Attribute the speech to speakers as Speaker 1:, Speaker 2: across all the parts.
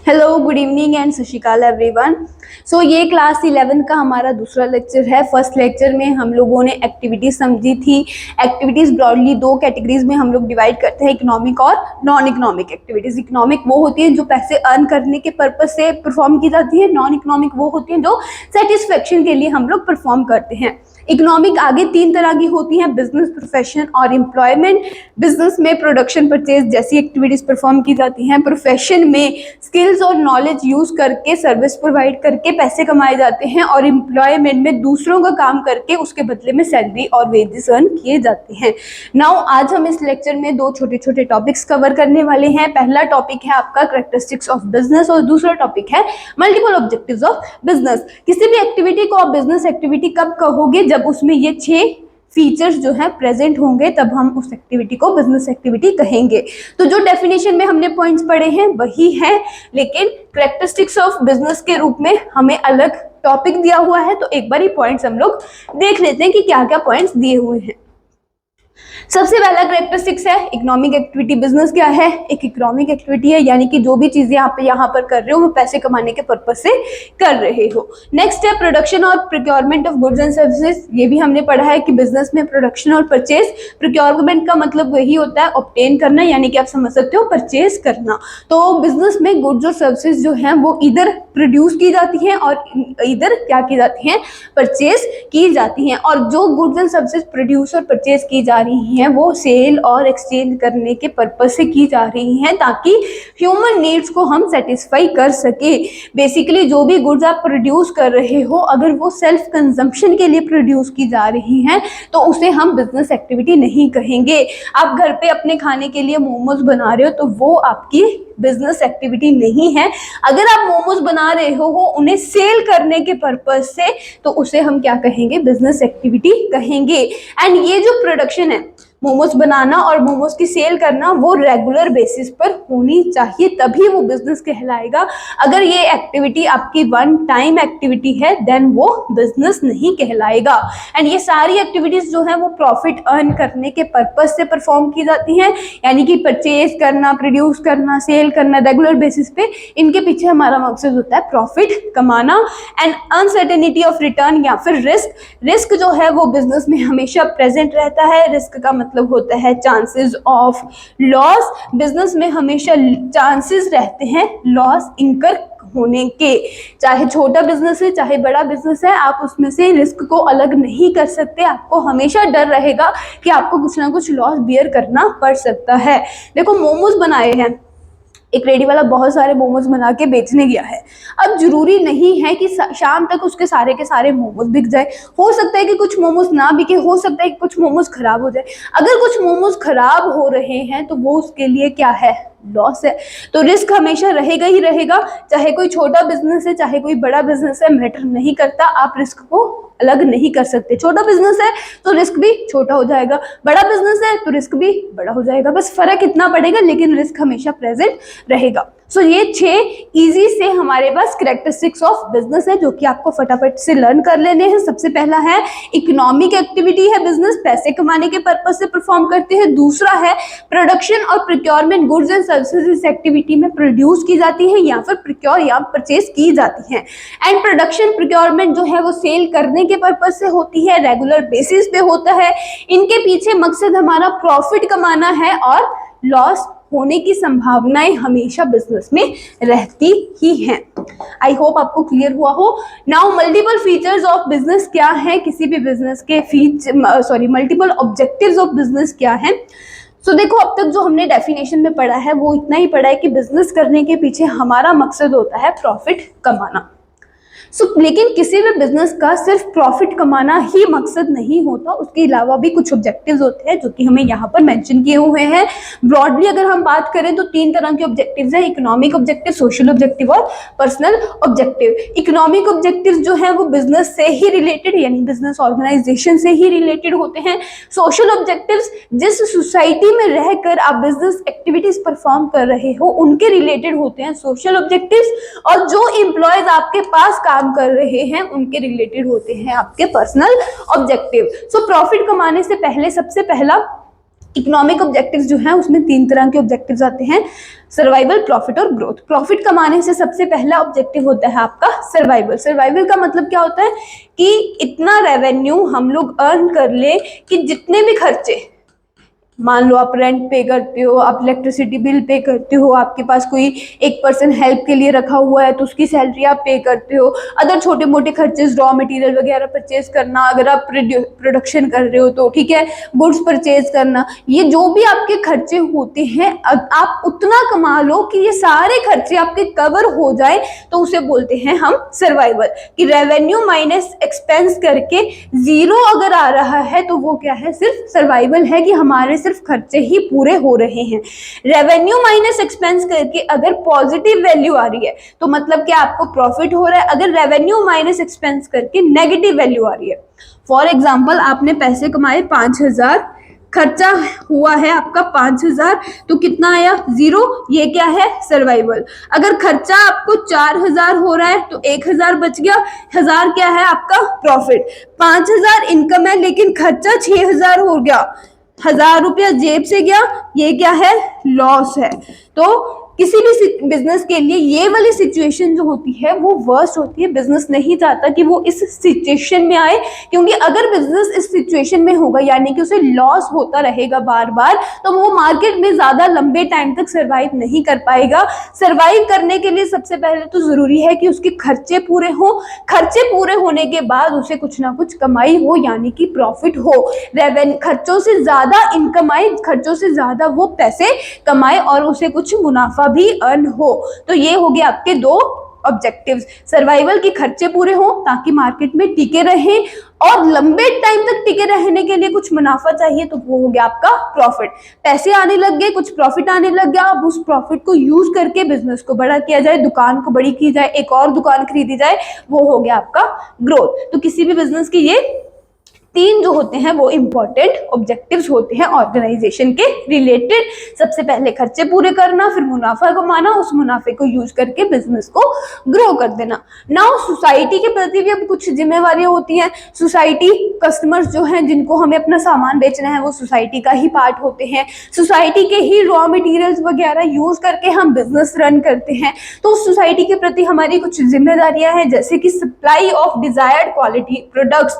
Speaker 1: Hello, good evening and सत श्री अकाल everyone. सो ये क्लास 11 का हमारा दूसरा लेक्चर है। फर्स्ट लेक्चर में हम लोगों ने एक्टिविटीज समझी थी। एक्टिविटीज ब्रॉडली दो कैटेगरीज में हम लोग डिवाइड करते हैं, इकोनॉमिक और नॉन इकोनॉमिक एक्टिविटीज। इकोनॉमिक वो होती है जो पैसे अर्न करने के पर्पज से परफॉर्म की जाती है, नॉन इकोनॉमिक वो होती है जो सेटिस्फेक्शन के लिए हम लोग परफॉर्म करते हैं। इकोनॉमिक आगे तीन तरह की होती हैं, बिजनेस, प्रोफेशन और एम्प्लॉयमेंट। बिजनेस में प्रोडक्शन परचेज जैसी एक्टिविटीज परफॉर्म की जाती हैं। प्रोफेशन में स्किल्स और नॉलेज यूज करके सर्विस प्रोवाइड करके पैसे कमाए जाते हैं। और एम्प्लॉयमेंट में दूसरों का काम करके उसके बदले में सैलरी और वेजेस अर्न किए जाते हैं। नाउ आज हम इस लेक्चर में दो छोटे छोटे टॉपिक्स कवर करने वाले हैं। पहला टॉपिक है आपका कैरेक्टरिस्टिक्स ऑफ बिजनेस और दूसरा टॉपिक है मल्टीपल ऑब्जेक्टिव्स ऑफ बिजनेस। किसी भी एक्टिविटी को आप बिजनेस एक्टिविटी कब कहोगे? जब उसमें ये 6 फीचर्स जो है प्रेजेंट होंगे, तब हम उस एक्टिविटी को बिजनेस एक्टिविटी कहेंगे। तो जो डेफिनेशन में हमने पॉइंट्स पढ़े हैं वही है, लेकिन कैरेक्टरिस्टिक्स ऑफ बिजनेस के रूप में हमें अलग टॉपिक दिया हुआ है। तो एक बार ये पॉइंट्स हम लोग देख लेते हैं कि क्या क्या पॉइंट्स दिए हुए हैं। सबसे पहला कैरेक्टरिस्टिक्स है इकोनॉमिक एक्टिविटी। बिजनेस क्या है? एक इकोनॉमिक एक्टिविटी है, यानी कि जो भी चीजें आप यहाँ पर कर रहे हो वो पैसे कमाने के पर्पज से कर रहे हो। नेक्स्ट है प्रोडक्शन और procurement of goods and services. ये भी हमने पढ़ा है कि बिजनेस में प्रोडक्शन और परचेज, प्रोक्योरमेंट का मतलब वही होता है ऑब्टेन करना, यानी कि आप समझ सकते हो परचेज करना। तो बिजनेस में गुड्स और सर्विसेज जो है वो इधर प्रोड्यूस की जाती हैं और इधर क्या की जाती हैं? परचेज की जाती हैं। और जो गुड्स एंड सर्विसेज प्रोड्यूस और परचेज की जा रही हैं वो सेल और एक्सचेंज करने के पर्पज से की जा रही हैं, ताकि ह्यूमन नीड्स को हम सेटिस्फाई कर सके। बेसिकली जो भी गुड्स आप प्रोड्यूस कर रहे हो, अगर वो सेल्फ कंजम्पशन के लिए प्रोड्यूस की जा रही हैं तो उसे हम बिजनेस एक्टिविटी नहीं कहेंगे। आप घर पे अपने खाने के लिए मोमोज बना रहे हो तो वो आपकी बिजनेस एक्टिविटी नहीं है। अगर आप मोमोज बना रहे हो उन्हें सेल करने के पर्पज से, तो उसे हम क्या कहेंगे? बिजनेस एक्टिविटी कहेंगे। एंड ये जो प्रोडक्शन है, मोमोज बनाना और मोमोज की सेल करना, वो रेगुलर बेसिस पर होनी चाहिए, तभी वो बिजनेस कहलाएगा। अगर ये एक्टिविटी आपकी वन टाइम एक्टिविटी है देन वो बिजनेस नहीं कहलाएगा। एंड ये सारी एक्टिविटीज जो है वो प्रॉफिट अर्न करने के पर्पज से परफॉर्म की जाती हैं, यानी कि परचेज करना, प्रोड्यूस करना, सेल करना रेगुलर बेसिस पे, इनके पीछे हमारा मकसद होता है प्रॉफिट कमाना। एंड अनसर्टेनिटी ऑफ रिटर्न या फिर रिस्क जो है वो बिजनेस में हमेशा प्रेजेंट रहता है। रिस्क का मतलब होता है चांसेस ऑफ लॉस। बिजनेस में हमेशा चांसेस रहते हैं लॉस इंकर होने के। चाहे छोटा बिजनेस है चाहे बड़ा बिजनेस है, आप उसमें से रिस्क को अलग नहीं कर सकते। आपको हमेशा डर रहेगा कि आपको कुछ ना कुछ लॉस बियर करना पड़ सकता है। देखो, मोमोज बनाए हैं, एक रेडी वाला बहुत सारे मोमोज बना के बेचने गया है। अब जरूरी नहीं है कि शाम तक उसके सारे के सारे मोमोज बिक जाए। हो सकता है कि कुछ मोमोज ना बिके, हो सकता है कि कुछ मोमोज खराब हो जाए। अगर कुछ मोमोज खराब हो रहे हैं तो वो उसके लिए क्या है? लॉस है। तो रिस्क हमेशा रहेगा ही रहेगा, चाहे कोई छोटा बिजनेस है चाहे कोई बड़ा बिजनेस है, मैटर नहीं करता। आप रिस्क को अलग नहीं कर सकते। छोटा बिजनेस है तो रिस्क भी छोटा हो जाएगा, बड़ा बिजनेस है तो रिस्क भी बड़ा हो जाएगा। बस फर्क इतना पड़ेगा, लेकिन रिस्क हमेशा प्रेजेंट रहेगा। सो ये 6 इजी से हमारे पास कैरेक्टरिस्टिक्स ऑफ बिजनेस है, जो कि आपको फटाफट से लर्न कर लेने हैं। सबसे पहला है इकोनॉमिक एक्टिविटी है बिजनेस, पैसे कमाने के पर्पज से परफॉर्म करते हैं। दूसरा है प्रोडक्शन और प्रोक्योरमेंट, गुड्स एंड सर्विसेज इस एक्टिविटी में प्रोड्यूस की जाती है या फिर प्रोक्योर या परचेज की जाती है। एंड प्रोडक्शन प्रोक्योरमेंट जो है वो सेल करने के पर्पज से होती है, रेगुलर बेसिस पे होता है। इनके पीछे मकसद हमारा प्रॉफिट कमाना है और लॉस होने की संभावनाएं हमेशा बिजनेस में रहती ही हैं। आई होप आपको क्लियर हुआ हो। Now multiple features of business क्या है? किसी भी बिजनेस के मल्टीपल ऑब्जेक्टिव्स ऑफ बिजनेस क्या है? सो देखो, अब तक जो हमने डेफिनेशन में पढ़ा है वो इतना ही पढ़ा है कि बिजनेस करने के पीछे हमारा मकसद होता है प्रॉफिट कमाना। लेकिन किसी भी बिजनेस का सिर्फ प्रॉफिट कमाना ही मकसद नहीं होता, उसके अलावा भी कुछ ऑब्जेक्टिव्स होते हैं जो कि हमें यहाँ पर मेंशन किए हुए हैं। ब्रॉडली अगर हम बात करें तो 3 तरह के ऑब्जेक्टिव्स हैं, इकोनॉमिक ऑब्जेक्टिव, सोशल ऑब्जेक्टिव और पर्सनल ऑब्जेक्टिव। इकोनॉमिक ऑब्जेक्टिव्स जो है वो बिजनेस से ही रिलेटेड, यानी बिजनेस ऑर्गेनाइजेशन से ही रिलेटेड होते हैं। सोशल ऑब्जेक्टिव्स जिस सोसाइटी में रहकर आप बिजनेस एक्टिविटीज परफॉर्म कर रहे हो उनके रिलेटेड होते हैं सोशल ऑब्जेक्टिव्स। और जो एम्प्लॉयज आपके पास काम कर रहे हैं उनके रिलेटेड होते हैं आपके पर्सनल ऑब्जेक्टिव। सो प्रॉफिट कमाने से पहले सबसे पहला इकोनॉमिक ऑब्जेक्टिव्स जो हैं उसमें 3 तरह के ऑब्जेक्टिव्स आते हैं, सर्वाइवल, प्रॉफिट और ग्रोथ। प्रॉफिट कमाने से सबसे पहला ऑब्जेक्टिव होता है आपका सर्वाइवल। सर्वाइवल का मतलब क्या होता है कि इतना रेवेन्यू हम लोग अर्न कर ले कि जितने भी खर्चे, मान लो आप रेंट पे करते हो, आप इलेक्ट्रिसिटी बिल पे करते हो, आपके पास कोई एक पर्सन हेल्प के लिए रखा हुआ है तो उसकी सैलरी आप पे करते हो, अदर छोटे मोटे खर्चेज, रॉ मटेरियल वगैरह परचेज करना, अगर आप प्रोडक्शन कर रहे हो तो ठीक है, गुड्स परचेज करना, ये जो भी आपके खर्चे होते हैं आप उतना कमा लो कि ये सारे खर्चे आपके कवर हो जाए, तो उसे बोलते हैं हम सर्वाइवल। कि रेवेन्यू माइनस एक्सपेंस करके जीरो अगर आ रहा है तो वो क्या है, सिर्फ सर्वाइवल है, कि हमारे सिर्फ खर्चे ही पूरे हो रहे हैं। रेवेन्यू माइनस एक्सपेंस करके अगर पॉजिटिव वैल्यू आ रही है तो मतलब कि आपको प्रॉफिट हो रहा है, अगर रेवेन्यू माइनस एक्सपेंस करके नेगेटिव वैल्यू आ रही है, फॉर एग्जांपल आपने पैसे कमाए 5,000, खर्चा हुआ है आपका 5,000, तो कितना आया, 0, ये क्या है, सर्वाइवल। अगर खर्चा आपको 4,000 हो रहा है तो 1,000 बच गया, 1,000 क्या है आपका प्रॉफिट। 5,000 इनकम है लेकिन खर्चा 6,000 हो गया, 1,000 रुपया जेब से गया, ये क्या है, लॉस है। तो किसी भी बिजनेस के लिए ये वाली सिचुएशन जो होती है वो वर्स्ट होती है। बिजनेस नहीं चाहता कि वो इस सिचुएशन में आए, क्योंकि अगर बिजनेस इस सिचुएशन में होगा यानी कि उसे लॉस होता रहेगा बार बार, तो वो मार्केट में ज्यादा लंबे टाइम तक सरवाइव नहीं कर पाएगा। सरवाइव करने के लिए सबसे पहले तो जरूरी है कि उसके खर्चे पूरे हो, खर्चे पूरे होने के बाद उसे कुछ ना कुछ कमाई हो यानी कि प्रॉफिट हो, खर्चों से ज्यादा इनकम आए, खर्चों से ज्यादा वो पैसे कमाए और उसे कुछ मुनाफा भी अर्न हो। तो ये हो गए आपके 2 ऑब्जेक्टिव्स, सर्वाइवल की खर्चे पूरे हो ताकि मार्केट में टिके रहें, और लंबे टाइम तक टिके रहने के लिए कुछ मुनाफा चाहिए तो वो हो गया आपका प्रॉफिट। पैसे आने लग गए, कुछ प्रॉफिट आने लग गया, अब उस प्रॉफिट को यूज करके बिजनेस को बड़ा किया जाए, दुकान को बड़ी की जाए, एक और दुकान खरीदी जाए, वो हो गया आपका ग्रोथ। तो किसी भी बिजनेस की ये 3 जो होते हैं वो इंपॉर्टेंट ऑब्जेक्टिव्स होते हैं ऑर्गेनाइजेशन के रिलेटेड। सबसे पहले खर्चे पूरे करना, फिर मुनाफा कमाना, उस मुनाफे को यूज करके बिजनेस को ग्रो कर देना। नाउ सोसाइटी के प्रति भी अब कुछ जिम्मेवारियां होती हैं। सोसाइटी, कस्टमर्स जो हैं जिनको हमें अपना सामान बेचना है वो सोसाइटी का ही पार्ट होते हैं, सोसाइटी के ही रॉ मटेरियल्स वगैरह यूज करके हम बिजनेस रन करते हैं। तो उस सोसाइटी के प्रति हमारी कुछ जिम्मेदारियां हैं, जैसे कि supply of desired quality products,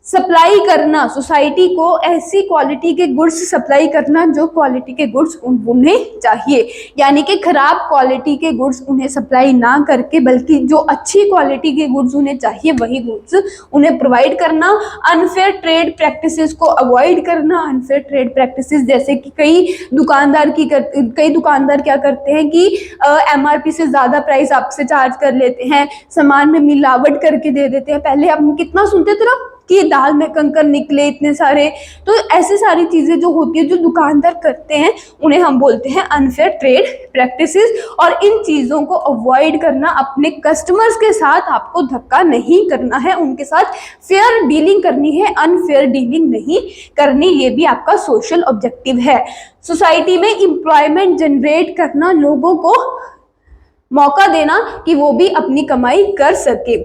Speaker 1: supply करना, सोसाइटी को ऐसी क्वालिटी के गुड्स सप्लाई करना जो क्वालिटी के गुड्स उन्हें चाहिए, यानी कि खराब क्वालिटी के गुड्स उन्हें सप्लाई ना करके बल्कि जो अच्छी क्वालिटी के गुड्स उन्हें चाहिए वही गुड्स उन्हें प्रोवाइड करना। अनफेयर ट्रेड प्रैक्टिसेस को अवॉइड करना। अनफेयर ट्रेड प्रैक्टिसेस जैसे कि कई दुकानदार क्या करते हैं कि MRP से ज़्यादा प्राइस आपसे चार्ज कर लेते हैं, सामान में मिलावट करके दे देते हैं। पहले हम कितना सुनते थे ना कि दाल में कंकर निकले इतने सारे, तो ऐसी सारी चीजें जो होती है जो दुकानदार करते हैं उन्हें हम बोलते हैं अनफेयर ट्रेड प्रैक्टिसेस। और इन चीजों को अवॉइड करना, अपने कस्टमर्स के साथ आपको धक्का नहीं करना है, उनके साथ फेयर डीलिंग करनी है, अनफेयर डीलिंग नहीं करनी। ये भी आपका सोशल ऑब्जेक्टिव है। सोसाइटी में एम्प्लॉयमेंट जनरेट करना, लोगों को मौका देना कि वो भी अपनी कमाई कर सके।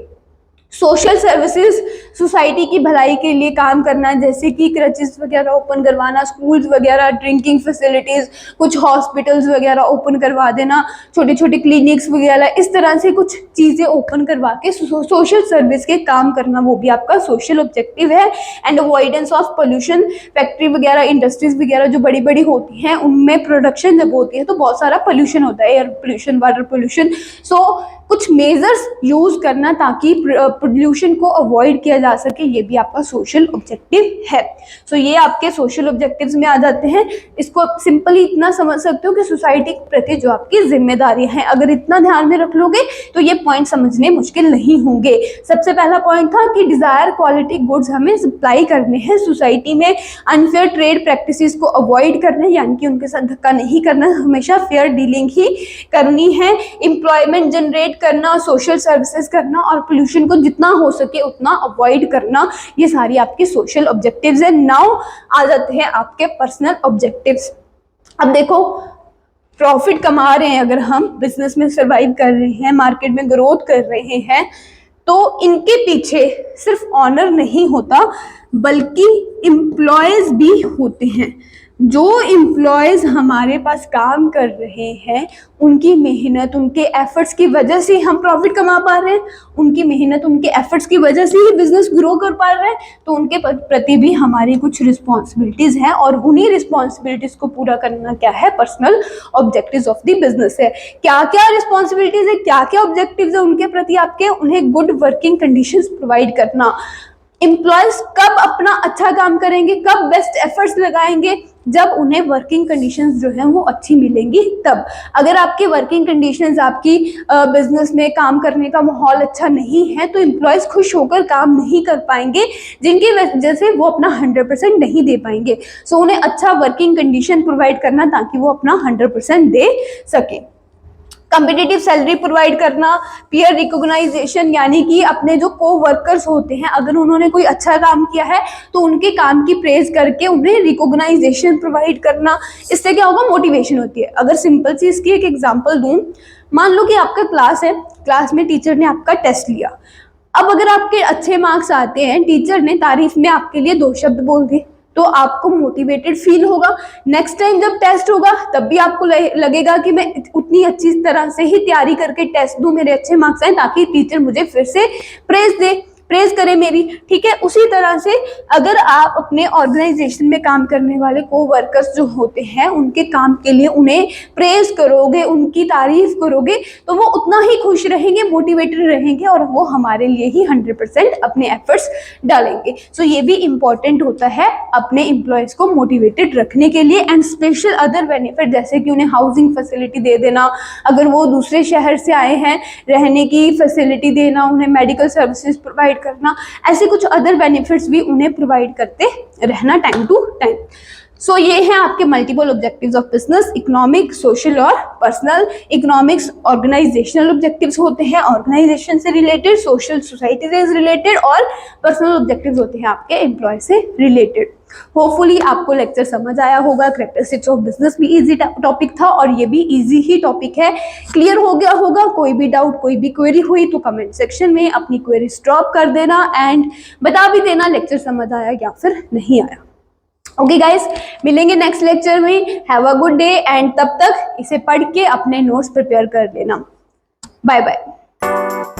Speaker 1: सोशल सर्विसेज, सोसाइटी की भलाई के लिए काम करना, जैसे कि क्रचेस वगैरह ओपन करवाना, स्कूल्स वगैरह, ड्रिंकिंग फैसिलिटीज़, कुछ हॉस्पिटल्स वगैरह ओपन करवा देना, छोटे छोटे क्लिनिक्स वगैरह, इस तरह से कुछ चीज़ें ओपन करवा के सोशल सर्विस के काम करना, वो भी आपका सोशल ऑब्जेक्टिव है। And avoidance of pollution, factory वगैरह, इंडस्ट्रीज वगैरह जो बड़ी बड़ी होती हैं उनमें प्रोडक्शन जब होती है तो बहुत सारा पोल्यूशन होता है, एयर पोल्यूशन, वाटर पोल्यूशन। सो कुछ मेजर्स यूज करना ताकि पोल्यूशन को अवॉइड किया जा सके, ये भी आपका सोशल ऑब्जेक्टिव है। सो ये आपके सोशल ऑब्जेक्टिव्स में आ जाते हैं। इसको सिंपली इतना समझ सकते हो कि सोसाइटी के प्रति जो आपकी जिम्मेदारी है, अगर इतना ध्यान में रख लोगे तो ये पॉइंट समझने मुश्किल नहीं होंगे। सबसे पहला पॉइंट था कि डिजायर क्वालिटी गुड्स हमें सप्लाई करने हैं सोसाइटी में, अनफेयर ट्रेड प्रैक्टिसेस को अवॉइड करना है यानी कि उनके साथ धक्का नहीं करना, हमेशा फेयर डीलिंग ही करनी है, एम्प्लॉयमेंट जनरेट करना, सोशल सर्विसेज करना और पोल्यूशन को जितना हो सके उतना अवॉइड करना, ये सारी आपके सोशल ऑब्जेक्टिव्स हैं। नाउ आ जाते हैं आपके पर्सनल ऑब्जेक्टिव्स। अब देखो, प्रॉफिट कमा रहे हैं, अगर हम बिजनेस में सर्वाइव कर रहे हैं, मार्केट में ग्रोथ कर रहे हैं, तो इनके पीछे सिर्फ ऑनर नहीं होता, बल्कि एम्प्लॉयज भी होते हैं। जो एम्प्लॉयज हमारे पास काम कर रहे हैं, उनकी मेहनत, उनके एफर्ट्स की वजह से हम प्रॉफिट कमा पा रहे हैं, उनकी मेहनत, उनके एफर्ट्स की वजह से ही बिजनेस ग्रो कर पा रहे हैं। तो उनके प्रति भी हमारी कुछ रिस्पॉन्सिबिलिटीज हैं, और उन्हीं रिस्पॉन्सिबिलिटीज को पूरा करना क्या है, personal objectives of the business है। क्या क्या रिस्पॉन्सिबिलिटीज है, क्या क्या ऑब्जेक्टिव्स है उनके प्रति आपके, उन्हें गुड वर्किंग कंडीशंस प्रोवाइड करना। एम्प्लॉयज कब अपना अच्छा काम करेंगे, कब बेस्ट एफर्ट्स लगाएंगे, जब उन्हें वर्किंग कंडीशंस जो है वो अच्छी मिलेंगी तब। अगर आपके वर्किंग कंडीशंस, आपकी बिजनेस में काम करने का माहौल अच्छा नहीं है, तो एम्प्लॉयज खुश होकर काम नहीं कर पाएंगे, जिनकी वजह से वो अपना 100% नहीं दे पाएंगे। सो उन्हें अच्छा वर्किंग कंडीशन प्रोवाइड करना ताकि वो अपना 100% दे सके। कम्पिटिटिव सैलरी प्रोवाइड करना, पीयर रिकॉग्नाइजेशन, यानी कि अपने जो को वर्कर्स होते हैं, अगर उन्होंने कोई अच्छा काम किया है तो उनके काम की प्रेज करके उन्हें रिकॉग्नाइजेशन प्रोवाइड करना। इससे क्या होगा, मोटिवेशन होती है। अगर सिंपल चीज की एक एग्जांपल दूं, मान लो कि आपका क्लास है, क्लास में टीचर ने आपका टेस्ट लिया। अब अगर आपके अच्छे मार्क्स आते हैं, टीचर ने तारीफ में आपके लिए 2 शब्द बोल दिए, तो आपको मोटिवेटेड फील होगा। नेक्स्ट टाइम जब टेस्ट होगा तब भी आपको लगेगा कि मैं उतनी अच्छी तरह से ही तैयारी करके टेस्ट दूं, मेरे अच्छे मार्क्स आए, ताकि टीचर मुझे फिर से प्रेज करे मेरी। ठीक है, उसी तरह से अगर आप अपने ऑर्गेनाइजेशन में काम करने वाले को वर्कर्स जो होते हैं, उनके काम के लिए उन्हें प्रेज करोगे, उनकी तारीफ करोगे, तो वो उतना ही खुश रहेंगे, मोटिवेटेड रहेंगे, और वो हमारे लिए ही 100% अपने एफर्ट्स डालेंगे। सो ये भी इंपॉर्टेंट होता है अपने एम्प्लॉयज को मोटिवेटेड रखने के लिए। एंड स्पेशल अदर बेनिफिट, जैसे कि उन्हें हाउसिंग फैसिलिटी दे देना, अगर वो दूसरे शहर से आए हैं, रहने की फैसिलिटी देना, उन्हें मेडिकल सर्विसेज प्रोवाइड करना, ऐसे कुछ अदर बेनिफिट्स भी उन्हें प्रोवाइड करते रहना टाइम टू टाइम। सो ये हैं आपके multiple objectives of business, economic, social और पर्सनल। इकोनॉमिक्स ऑर्गेनाइजेशनल ऑब्जेक्टिव्स होते हैं, ऑर्गेनाइजेशन से रिलेटेड, सोशल सोसाइटी से रिलेटेड, और पर्सनल ऑब्जेक्टिव्स होते हैं आपके एम्प्लॉय से रिलेटेड। होपफुली आपको लेक्चर समझ आया होगा। कैरेक्टरिस्टिक्स ऑफ बिजनेस भी इजी टॉपिक था, और ये भी इजी ही टॉपिक है। क्लियर हो गया होगा। कोई भी डाउट, कोई भी क्वेरी हुई तो कमेंट सेक्शन में अपनी क्वेरीज ड्रॉप कर देना, एंड बता भी देना लेक्चर समझ आया या फिर नहीं आया। ओके गाइस, मिलेंगे नेक्स्ट लेक्चर में। Have a good day, and तब तक इसे पढ़ के अपने नोट्स प्रिपेयर कर लेना। Bye bye.